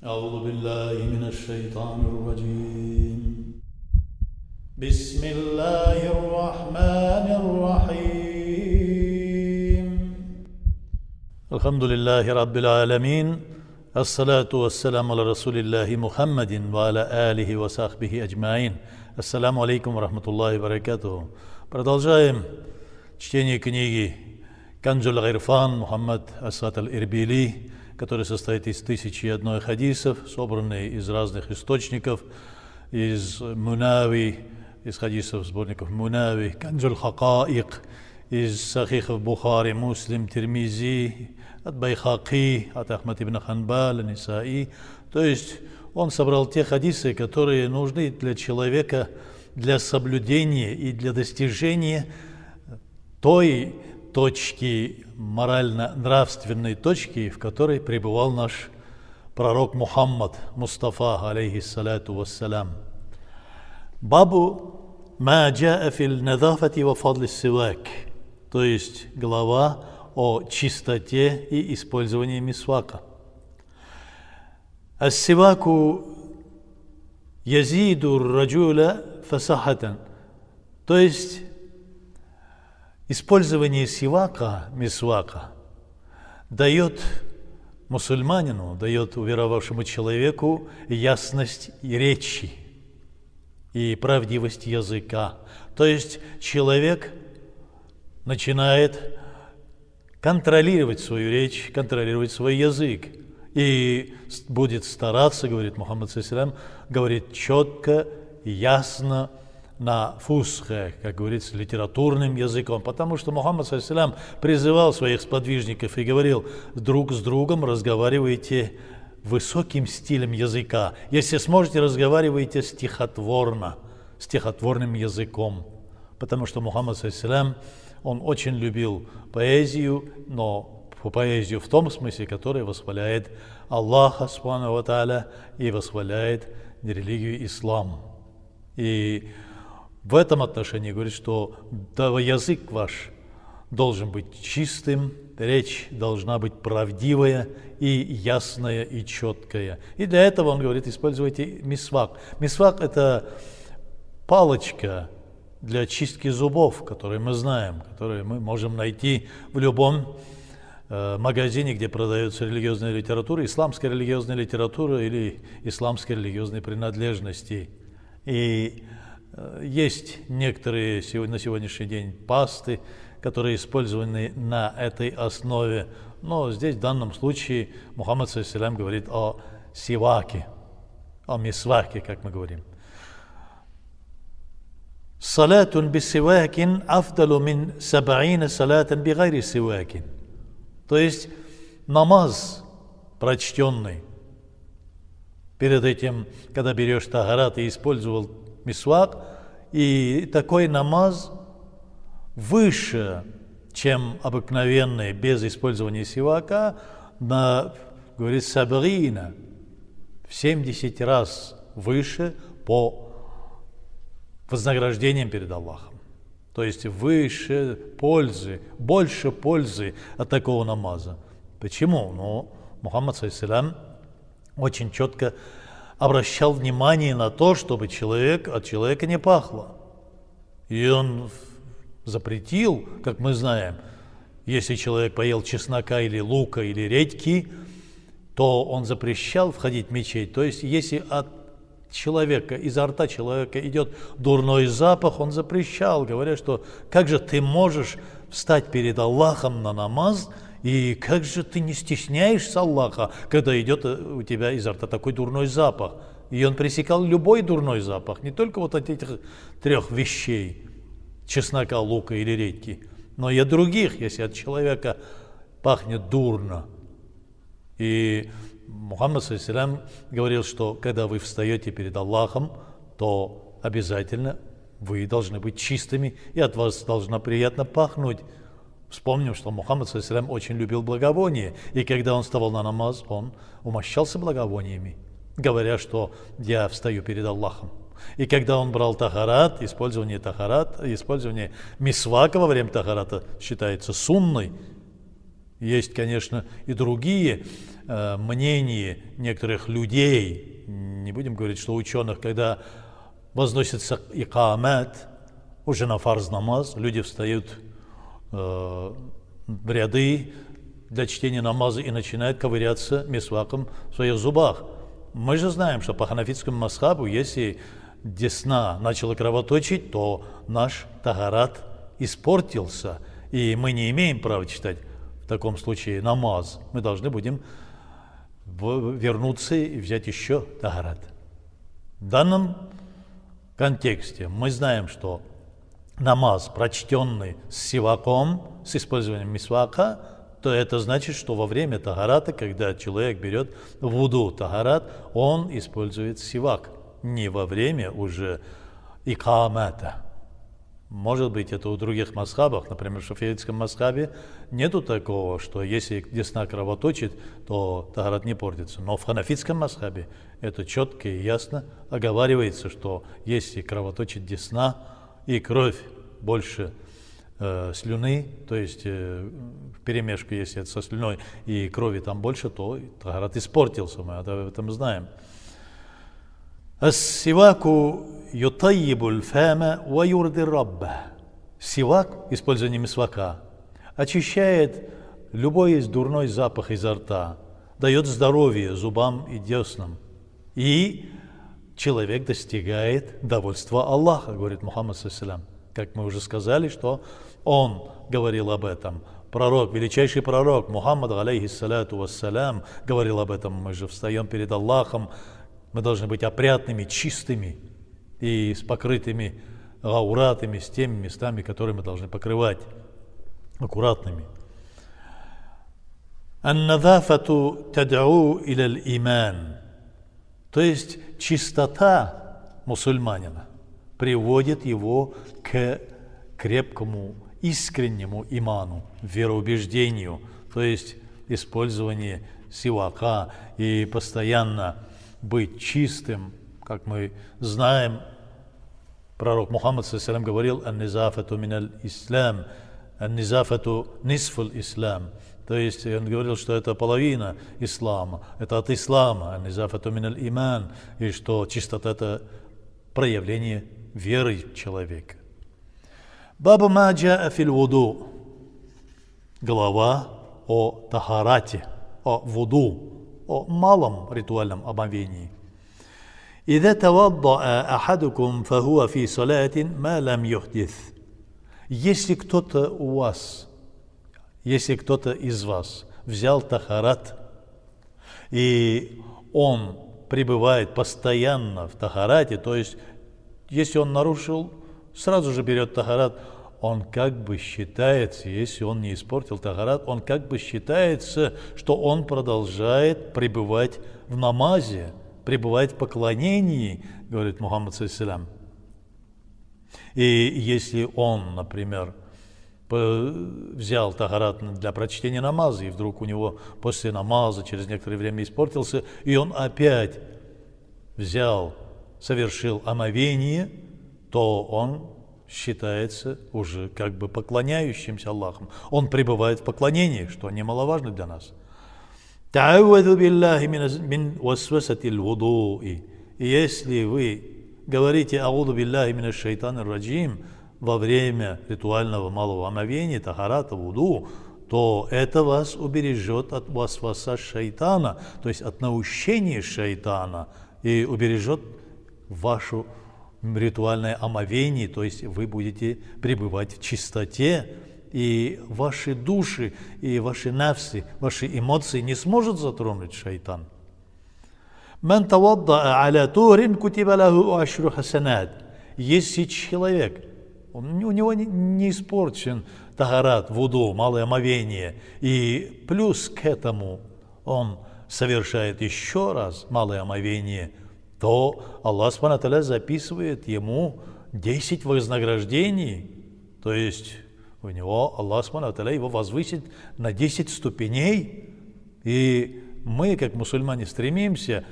أعوذ بالله من الشيطان الرجيم بسم الله الرحمن الرحيم الحمد لله رب العالمين الصلاة والسلام على رسول الله محمد وعلى آله وصحبه أجمعين. Ассаламу алейкум ва рахматуллахи ва баракатуху. Продолжаем чтение книги Канзуль Гирфан Мухаммад Асад аль-Ирбили, который состоит из 1001 хадисов, собранные из разных источников, из Мунави, из хадисов сборников Мунави, Канзуль Хакаик, из сахихов Бухари, Муслим, Тирмизи, от Байхаки, от Ахмад ибн Ханбаль, Нисаи. То есть он собрал те хадисы, которые нужны для человека для соблюдения и для достижения той точки, морально-нравственной точки, в которой пребывал наш пророк Мухаммад Мустафа, алейхиссалату вассалям. Бабу ма джаа фил надафати ва фадли сивак, то есть глава о чистоте и использовании мисвака. Ас-сиваку язиду раджуля фасахатан, то есть использование сивака, мисвака, дает мусульманину, дает уверовавшему человеку ясность речи и правдивость языка. То есть человек начинает контролировать свою речь, контролировать свой язык. И будет стараться, говорит Мухаммад ﷺ, говорит четко, ясно, на фусхе, как говорится, литературным языком. Потому что Мухаммад ﷺ призывал своих сподвижников и говорил: друг с другом разговаривайте высоким стилем языка. Если сможете, разговаривайте стихотворно, стихотворным языком. Потому что Мухаммад ﷺ, он очень любил поэзию, но поэзию в том смысле, который восхваляет Аллаха Субхану ва Тааля и восхваляет религию ислам. И в этом отношении говорит, что язык ваш должен быть чистым, речь должна быть правдивая и ясная и четкая. И для этого он говорит: используйте мисвак. Мисвак – это палочка для чистки зубов, которые мы знаем, которые мы можем найти в любом магазине, где продается религиозная литература, исламская религиозная литература или исламские религиозные принадлежности. И есть некоторые на сегодняшний день пасты, которые использованы на этой основе. Но здесь в данном случае Мухаммад ﷺ говорит о сиваке, о мисваке, как мы говорим. Салатун бисивакин афдалу мин сабаина салатан бигайри сивакин. То есть намаз, прочтенный перед этим, когда берешь тахарат и использовал мисвак, и такой намаз выше, чем обыкновенный без использования сивака, говорит, сабрина, в 70 раз выше по вознаграждениям перед Аллахом. То есть выше пользы, больше пользы от такого намаза. Почему? Ну, Мухаммад ﷺ очень четко обращал внимание на то, чтобы от человека не пахло. И он запретил, как мы знаем, если человек поел чеснока или лука или редьки, то он запрещал входить в мечеть. То есть если от человека, изо рта человека идет дурной запах, он запрещал, говоря, что как же ты можешь встать перед Аллахом на намаз, и как же ты не стесняешься Аллаха, когда идет у тебя изо рта такой дурной запах. И он пресекал любой дурной запах, не только вот от этих трех вещей, чеснока, лука или редьки, но и от других, если от человека пахнет дурно. И Мухаммад ﷺ говорил, что когда вы встаете перед Аллахом, то обязательно вы должны быть чистыми, и от вас должна приятно пахнуть. Вспомним, что Мухаммад ﷺ очень любил благовония, и когда он вставал на намаз, он умощался благовониями, говоря, что я встаю перед Аллахом. И когда он брал тахарат, использование мисвака во время тахарата считается сунной. Есть, конечно, и другие мнения некоторых людей, не будем говорить, что ученых, когда возносится икамат, уже на фарз намаз, люди встают в ряды для чтения намаза и начинают ковыряться мисваком в своих зубах. Мы же знаем, что по ханафитскому мазхабу, если десна начала кровоточить, то наш тахарат испортился, и мы не имеем права читать в таком случае намаз. Мы должны будем вернуться и взять еще тахарат. В данном контексте мы знаем, что намаз, прочтенный с сиваком, с использованием мисвака, то это значит, что во время тахарата, когда человек берет вуду тахарат, он использует сивак, не во время уже икамата. Может быть, это у других мазхабах, например, в шафиитском мазхабе нету такого, что если десна кровоточит, то тахарат не портится. Но в ханафитском мазхабе это четко и ясно оговаривается, что если кровоточит десна и кровь больше слюны, то есть в перемешку, если это со слюной и крови там больше, то тахарат испортился, мы об этом знаем. Ас-сиваку ютайибуль фама ва юрди рабба. Сивак, использование мисвака, очищает любой дурной запах изо рта, дает здоровье зубам и деснам. И человек достигает довольства Аллаха, говорит Мухаммад ﷺ. Как мы уже сказали, что он говорил об этом. Пророк, величайший пророк Мухаммад, алейхиссалату вассалям, говорил об этом. Мы же встаем перед Аллахом. Мы должны быть опрятными, чистыми и с покрытыми гауратами, с теми местами, которые мы должны покрывать, аккуратными. Ан-надафату тад'у иля иман. То есть чистота мусульманина приводит его к крепкому, искреннему иману, вероубеждению, то есть использование сивака и постоянно быть чистым, как мы знаем, пророк Мухаммад ﷺ говорил: «Ан-низафату миналь ислам, ан-низафату нисфуль ислам». То есть он говорил, что это половина ислама, это от ислама, ан-низафату миналь иман, и что чистота – это проявление веры человека. Бабу ма джаа фил вуду. Глава о тахарате, о вуду, о малом ритуальном омовении. إذا توضأ أحدكم فهو في صلاة ما لم يحدث. Если кто-то из вас взял тахарат, и он пребывает постоянно в тахарате, то есть если он нарушил, сразу же берет тахарат, он как бы считается, если он не испортил тахарат, он как бы считается, что он продолжает пребывать в намазе, пребывать в поклонении, говорит Мухаммад ﷺ. И если он, например, взял тахарат для прочтения намаза, и вдруг у него после намаза через некоторое время испортился, и он опять совершил омовение, то он считается уже как бы поклоняющимся Аллахом. Он пребывает в поклонении, что немаловажно для нас. Та'авваду биллахи мин васвасатил вудуи. И если вы говорите «Ауду билляхи минаш шайтанир раджим» во время ритуального малого омовения, тахарата, вуду, то это вас убережет от васваса шайтана, то есть от наущения шайтана, и убережет ваше ритуальное омовение, то есть вы будете пребывать в чистоте, и ваши души, и ваши нафсы, ваши эмоции не сможет затронуть шайтан. «Ман тавадда'a аля тухрин кутиба лаху ашру хасанат». Если человек, у него не испорчен тахарат, вуду, малое омовение, и плюс к этому он совершает еще раз малое омовение, то Аллах Субхану ва Тааля записывает ему 10 вознаграждений, то есть у него Аллах Субхану ва Тааля его возвысит на 10 ступеней, и мы, как мусульмане, стремимся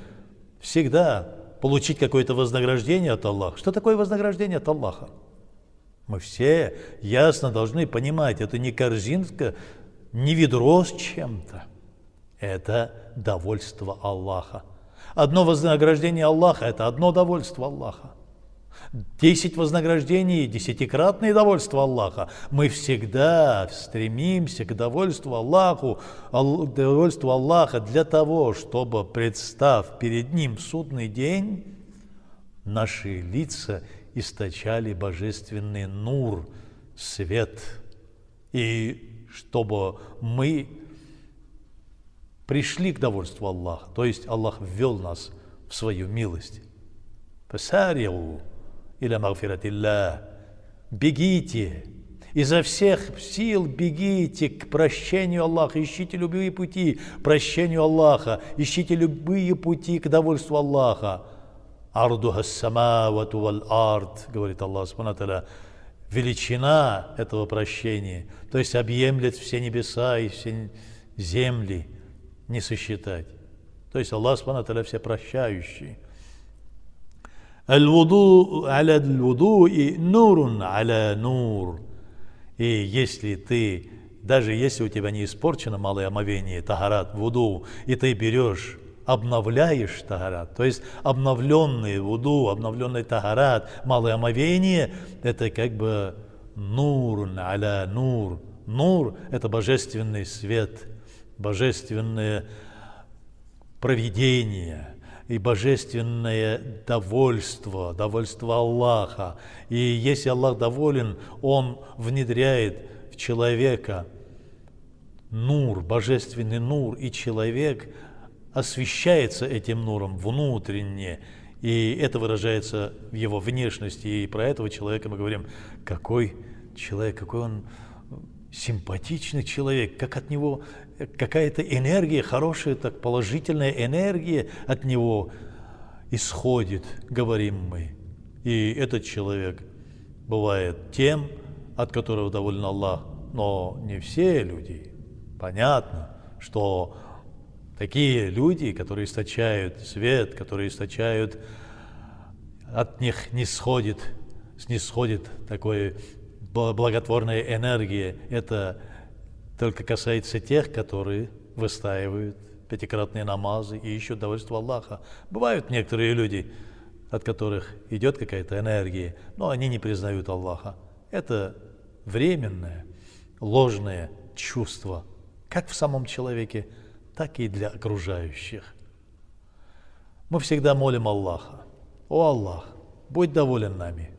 всегда получить какое-то вознаграждение от Аллаха. Что такое вознаграждение от Аллаха? Мы все ясно должны понимать, это не корзинка не ведро с чем-то. Это довольство Аллаха. Одно вознаграждение Аллаха – это одно довольство Аллаха. 10 вознаграждений, 10-кратное довольство Аллаха. Мы всегда стремимся к довольству Аллаха для того, чтобы, представ перед Ним в судный день, наши лица источали божественный нур, свет, и чтобы мы пришли к довольству Аллаха, то есть Аллах ввел нас в свою милость. Фасариу иля магфиратилля. Бегите, изо всех сил бегите к прощению Аллаха, ищите любые пути к прощению Аллаха, ищите любые пути к довольству Аллаха. Ардуха самавату валь ард, говорит Аллах субхану ва тааля, величина этого прощения, то есть объемлет все небеса и все земли, не сосчитать. То есть Аллах субхану ва тааля всепрощающий. Аль-вуду аля аль-вуду и нурун аля нур. И если ты, даже если у тебя не испорчено малое омовение, тахарат, вуду, и ты берешь, обновляешь тахарат, то есть обновленный вуду, обновленный тахарат, малое омовение, это как бы нурун аля нур. Нур – это божественный свет, божественное провидение и божественное довольство, довольство Аллаха. И если Аллах доволен, Он внедряет в человека нур, божественный нур, и человек освещается этим нуром внутренне, и это выражается в его внешности. И про этого человека мы говорим, какой человек, какой он симпатичный человек, как от него какая-то энергия, хорошая, так положительная энергия от него исходит, говорим мы. И этот человек бывает тем, от которого доволен Аллах, но не все люди. Понятно, что такие люди, которые источают свет, которые источают, от них снисходит такое благотворная энергия. Это только касается тех, которые выстаивают пятикратные намазы и ищут довольство Аллаха. Бывают некоторые люди, от которых идет какая-то энергия, но они не признают Аллаха. Это временное, ложное чувство, как в самом человеке, так и для окружающих. Мы всегда молим Аллаха: «О Аллах, будь доволен нами».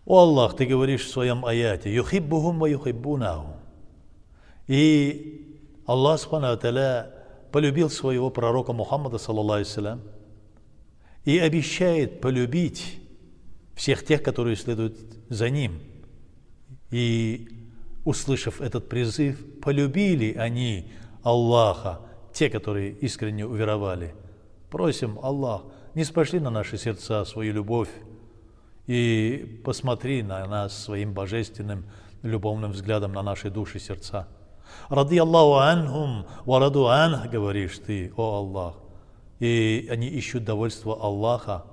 О Аллах, Ты говоришь в своем аяте: «Юхиббухум ва юхиббунаху». И Аллах субхану ва тааля полюбил своего пророка Мухаммада, саллаллаху алейхи вассалям, и обещает полюбить всех тех, которые следуют за ним. И, услышав этот призыв, полюбили они Аллаха, те, которые искренне уверовали. Просим, Аллах, не спошли на наши сердца свою любовь и посмотри на нас своим божественным любовным взглядом на наши души и сердца. Ради Аллаху анхум ва раду анх, говоришь Ты, о Аллах. И они ищут довольство Аллаха.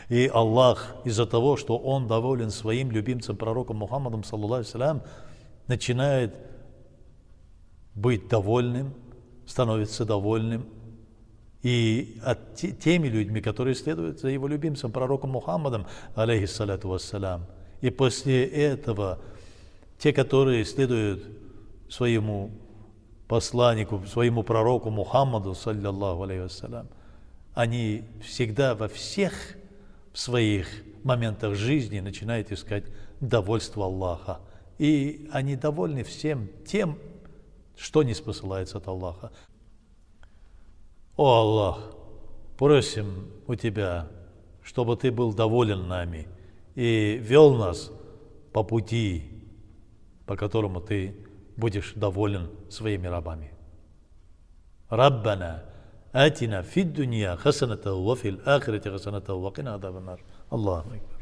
И Аллах из-за того, что Он доволен своим любимцем пророком Мухаммадом, саллаллаху алейхи вассалям, начинает быть довольным, становится довольным и теми людьми, которые следуют за его любимцем пророком Мухаммадом, алейхиссалату вассалям. И после этого те, которые следуют своему посланнику, своему пророку Мухаммаду, саллаллаху алейхи вассалям, они всегда во всех своих моментах жизни начинают искать довольство Аллаха. И они довольны всем тем, что не спосылается от Аллаха. О Аллах, просим у Тебя, чтобы Ты был доволен нами и вел нас по пути, по которому Ты будешь доволен своими рабами. Раббана атина фид дунья хасаната ва фил ахирати хасаната ва кина азабан нар. Аллаху акбар.